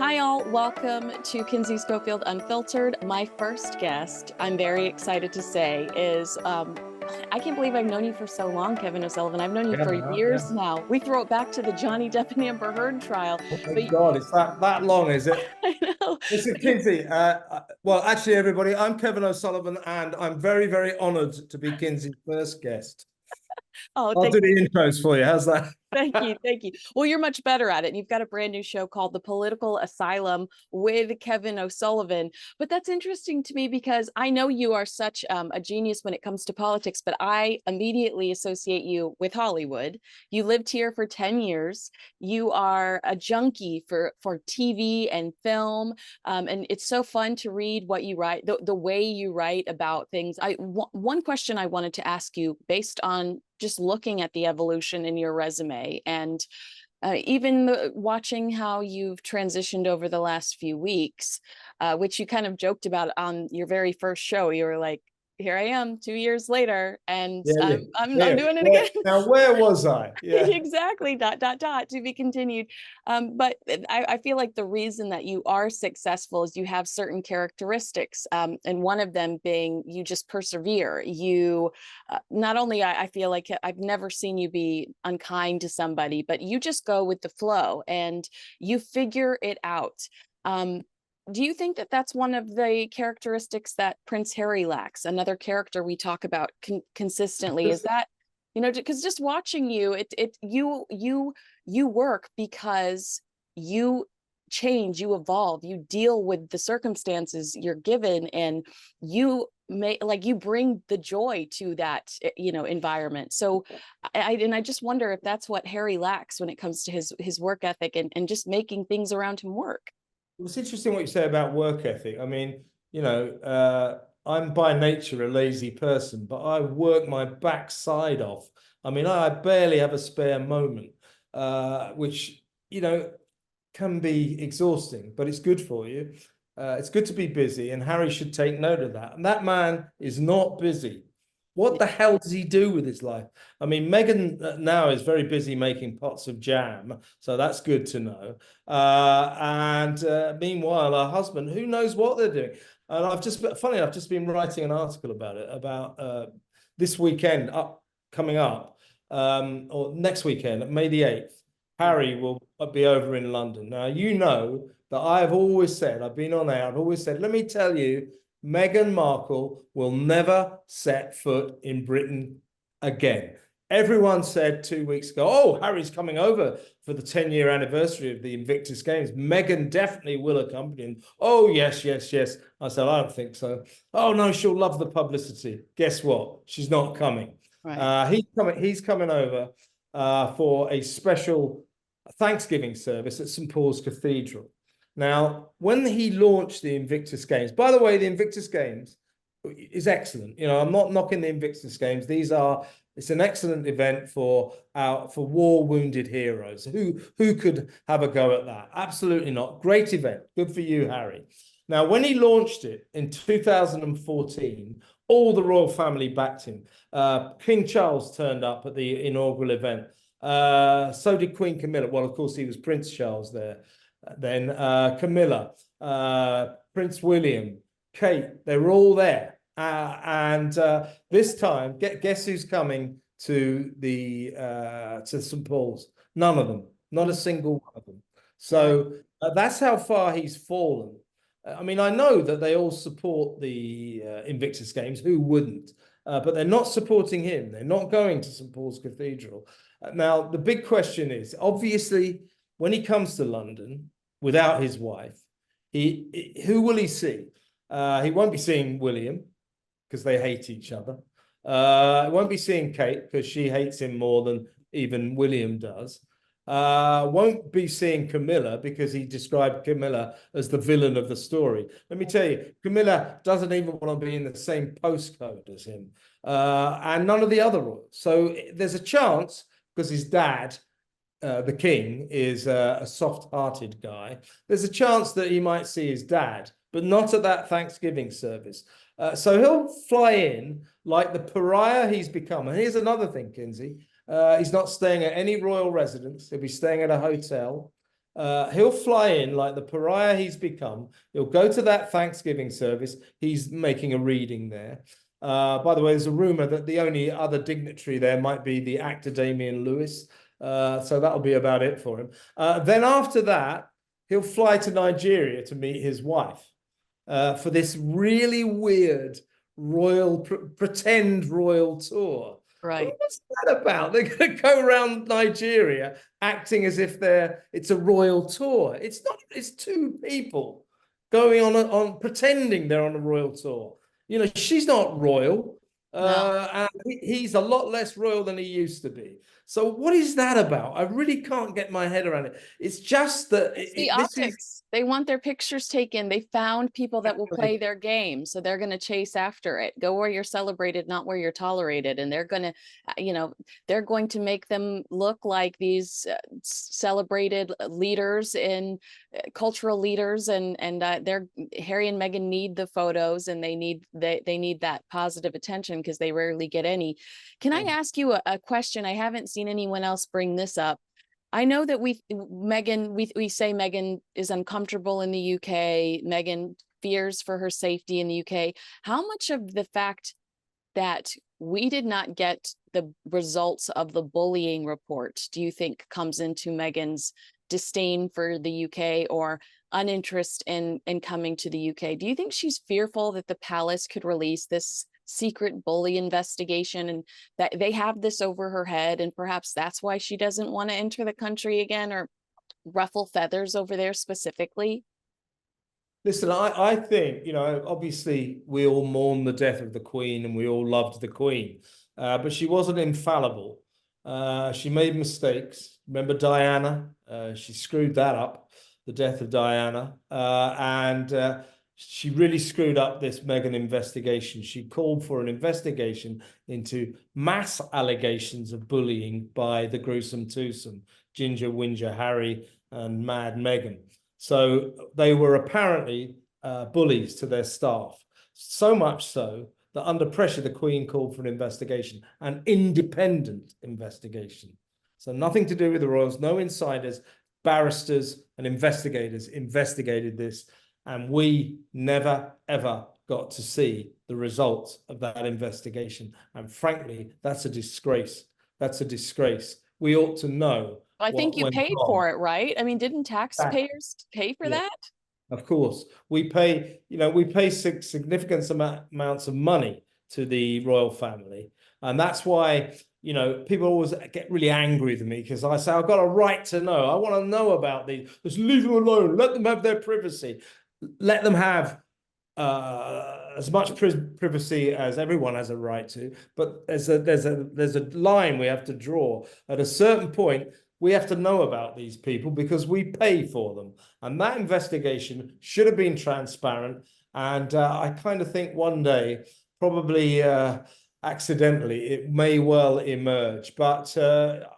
Hi, all. Welcome to Kinsey Schofield Unfiltered. My first guest, I'm very excited to say, is I can't believe I've known you for so long, Kevin O'Sullivan. I've known you for years now. We throw it back to the Johnny Depp and Amber Heard trial. Oh my God, it's that long, is it? I know. Listen, Kinsey. Well, actually, everybody, I'm Kevin O'Sullivan, and I'm very, very honoured to be Kinsey's first guest. Oh, I'll thank do the you. intros for you. How's that? Thank you. Thank you. Well, you're much better at it. You've got a brand new show called The Political Asylum with Kevin O'Sullivan. But that's interesting to me because I know you are such a genius when it comes to politics, but I immediately associate you with Hollywood. You lived here for 10 years. You are a junkie for TV and film. And it's so fun to read what you write, the way you write about things. One question I wanted to ask you based on just looking at the evolution in your resume and even watching how you've transitioned over the last few weeks, which you kind of joked about on your very first show. You were like, here I am 2 years later, and I'm doing it again. Now, where was I? Yeah. Exactly. ... To be continued. But I feel like the reason that you are successful is you have certain characteristics, and one of them being you just persevere. You not only I feel like I've never seen you be unkind to somebody, but you just go with the flow and you figure it out. Do you think that that's one of the characteristics that Prince Harry lacks? Another character we talk about consistently is that, because just watching you, you work because you change, you evolve, you deal with the circumstances you're given, and you bring the joy to that environment. So I just wonder if that's what Harry lacks when it comes to his work ethic and just making things around him work. It's interesting what you say about work ethic. I mean, I'm by nature a lazy person, but I work my backside off. I mean, I barely have a spare moment, which, can be exhausting, but it's good for you. It's good to be busy, and Harry should take note of that. And that man is not busy. What the hell does he do with his life? I mean, Meghan now is very busy making pots of jam, so that's good to know. And meanwhile, her husband, who knows what they're doing? And I've just been writing an article about it, about this weekend coming up, or next weekend, May the 8th. Harry will be over in London. Now, you know that I have always said, I've been on air, I've always said, let me tell you, Meghan Markle will never set foot in Britain again. Everyone said 2 weeks ago, oh, Harry's coming over for the 10-year anniversary of the Invictus Games. Meghan definitely will accompany him. Oh, yes, yes, yes. I said, I don't think so. Oh, no, she'll love the publicity. Guess what? She's not coming. Right. He's coming over for a special Thanksgiving service at St. Paul's Cathedral. Now, when he launched the Invictus Games, by the way, the Invictus Games is excellent. I'm not knocking the Invictus Games. It's an excellent event for war-wounded heroes. Who could have a go at that? Absolutely not. Great event. Good for you, Harry. Now, when he launched it in 2014, all the royal family backed him. King Charles turned up at the inaugural event. So did Queen Camilla. Well, of course, he was Prince Charles there. Then Camilla, Prince William, Kate, they were all there. And this time, guess who's coming to St. Paul's? None of them, not a single one of them. So that's how far he's fallen. I mean, I know that they all support the Invictus Games. Who wouldn't? But they're not supporting him. They're not going to St. Paul's Cathedral. Now, the big question is, obviously, when he comes to London without his wife, who will he see? He won't be seeing William because they hate each other. He won't be seeing Kate because she hates him more than even William does. Won't be seeing Camilla because he described Camilla as the villain of the story. Let me tell you, Camilla doesn't even want to be in the same postcode as him, and none of the other royals. So there's a chance, because his dad, the king, is a soft-hearted guy, there's a chance that he might see his dad, but not at that Thanksgiving service. So he'll fly in like the pariah he's become. And here's another thing, Kinsey. He's not staying at any royal residence. He'll be staying at a hotel. He'll fly in like the pariah he's become. He'll go to that Thanksgiving service. He's making a reading there. By the way, there's a rumor that the only other dignitary there might be the actor Damian Lewis. So that'll be about it for him. Then after that, he'll fly to Nigeria to meet his wife for this really weird pretend royal tour. Right. What's that about? They're going to go around Nigeria acting as if it's a royal tour. It's not. It's two people going on pretending they're on a royal tour. You know, she's not royal, No. and he's a lot less royal than he used to be. So what is that about? I really can't get my head around it. It's just that It's the this is optics. They want their pictures taken. They found people that will play their game. So they're going to chase after it. Go where you're celebrated, not where you're tolerated. And they're going to, they're going to make them look like these celebrated leaders and cultural leaders. And Harry and Meghan need the photos, and they need that positive attention because they rarely get any. Can I ask you a question? I haven't seen anyone else bring this up. I know that we say Meghan is uncomfortable in the UK. Meghan fears for her safety in the UK. How much of the fact that we did not get the results of the bullying report do you think comes into Meghan's disdain for the UK or uninterest in coming to the UK? Do you think she's fearful that the palace could release this secret bully investigation and that they have this over her head, and perhaps that's why she doesn't want to enter the country again or ruffle feathers over there specifically? Listen, I think, obviously we all mourn the death of the Queen and we all loved the Queen, but she wasn't infallible. She made mistakes. Remember Diana? She screwed that up, the death of Diana. And she really screwed up this Meghan investigation. She called for an investigation into mass allegations of bullying by the gruesome twosome, Ginger, Whinger, Harry, and Mad Meghan. So they were apparently bullies to their staff, so much so that under pressure, the Queen called for an investigation, an independent investigation. So nothing to do with the royals, no insiders, barristers and investigators investigated this. And we never, ever got to see the results of that investigation. And frankly, that's a disgrace. That's a disgrace. We ought to know. I think you paid for it, right? I mean, didn't taxpayers pay for that? Of course, we pay significant amounts of money to the royal family. And that's why, people always get really angry with me because I say, I've got a right to know. I want to know about these. Just leave them alone. Let them have their privacy. Let them have as much privacy as everyone has a right to. But there's a line we have to draw. At a certain point, we have to know about these people because we pay for them. And that investigation should have been transparent. And I kind of think one day, probably accidentally, it may well emerge. But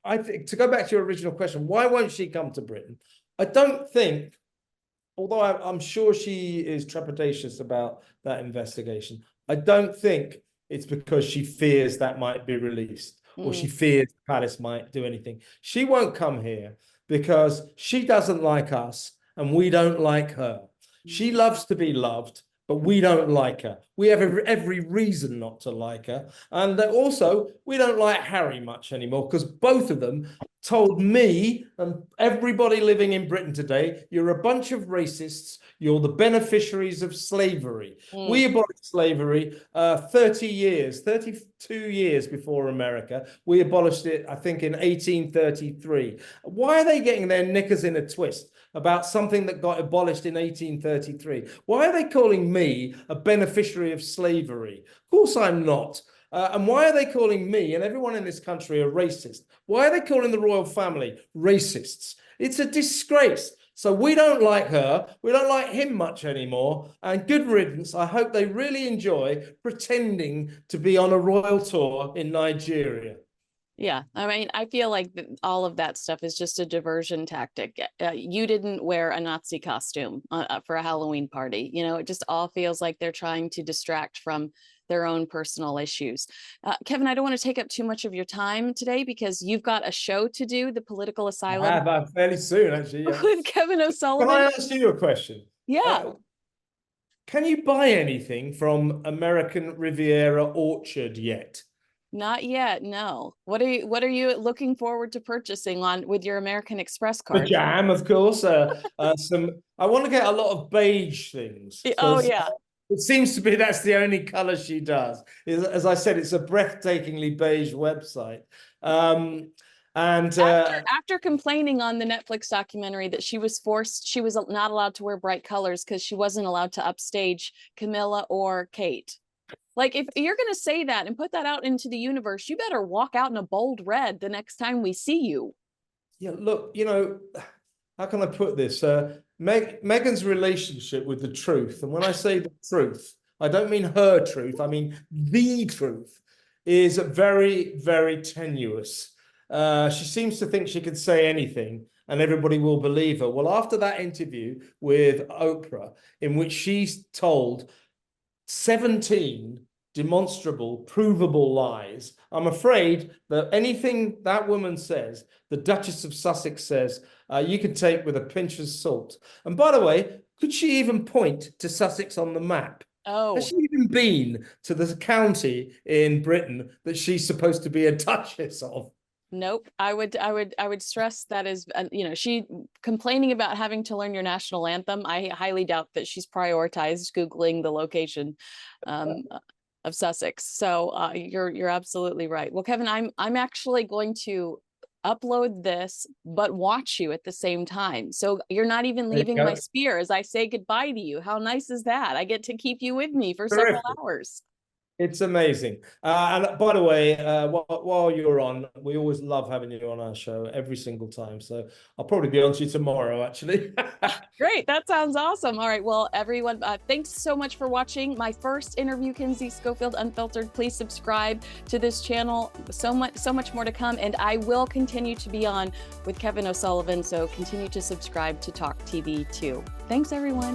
I think, to go back to your original question, why won't she come to Britain? I don't think, although I'm sure she is trepidatious about that investigation, I don't think it's because she fears that might be released or she fears the palace might do anything. She won't come here because she doesn't like us and we don't like her. She loves to be loved, but we don't like her. We have every reason not to like her. And also, we don't like Harry much anymore because both of them told me and everybody living in Britain today, you're a bunch of racists. You're the beneficiaries of slavery. We abolished slavery 32 years before America. We abolished it, I think, in 1833. Why are they getting their knickers in a twist about something that got abolished in 1833? Why are they calling me a beneficiary of slavery? Of course I'm not. And why are they calling me and everyone in this country a racist? Why are they calling the royal family racists? It's a disgrace. So we don't like her. We don't like him much anymore. And good riddance. I hope they really enjoy pretending to be on a royal tour in Nigeria. Yeah, I mean, I feel like all of that stuff is just a diversion tactic. You didn't wear a Nazi costume for a Halloween party. You know, it just all feels like they're trying to distract from their own personal issues. Kevin, I don't want to take up too much of your time today because you've got a show to do, The Political I Asylum, have fairly soon, actually. Yeah. with Kevin Can I O'Sullivan. ask you a question? Yeah, Can you buy anything from American Riviera Orchard yet? not yet. No. What are you looking forward to purchasing on with your American Express The card? jam, of course. Some. I want to get a lot of beige things Oh because yeah. it seems to be that's the only color she does. As I said, it's a breathtakingly beige website. Um, and After complaining on the Netflix documentary that she was not allowed to wear bright colors because she wasn't allowed to upstage Camilla or Kate. Like, if you're going to say that and put that out into the universe, you better walk out in a bold red the next time we see you. yeah, look, how can I put this? Meghan's relationship with the truth, and when I say the truth, I don't mean her truth, I mean the truth, is very, very tenuous. She seems to think she can say anything and everybody will believe her. Well, after that interview with Oprah, in which she's told 17 demonstrable, provable lies. I'm afraid that anything that woman says, the Duchess of Sussex says, you can take with a pinch of salt. And by the way, could she even point to Sussex on the map? Has Oh, she even been to the county in Britain that she's supposed to be a duchess of? nope. I would stress that is, she complaining about having to learn your national anthem. I highly doubt that she's prioritized Googling the location of Sussex. So you're absolutely right. Well, Kevin, I'm actually going to upload this, but watch you at the same time. So you're not even There you leaving my go. sphere as I say goodbye to you. How nice is that? I get to keep you with me for several Terrific. hours. It's amazing. And by the way, while you're on, we always love having you on our show every single time. So I'll probably be on to you tomorrow, actually. Great. That sounds awesome. All right. Well, everyone, thanks so much for watching my first interview, Kinsey Schofield Unfiltered. Please subscribe to this channel. So much more to come. And I will continue to be on with Kevin O'Sullivan. So continue to subscribe to Talk TV too. Thanks, everyone.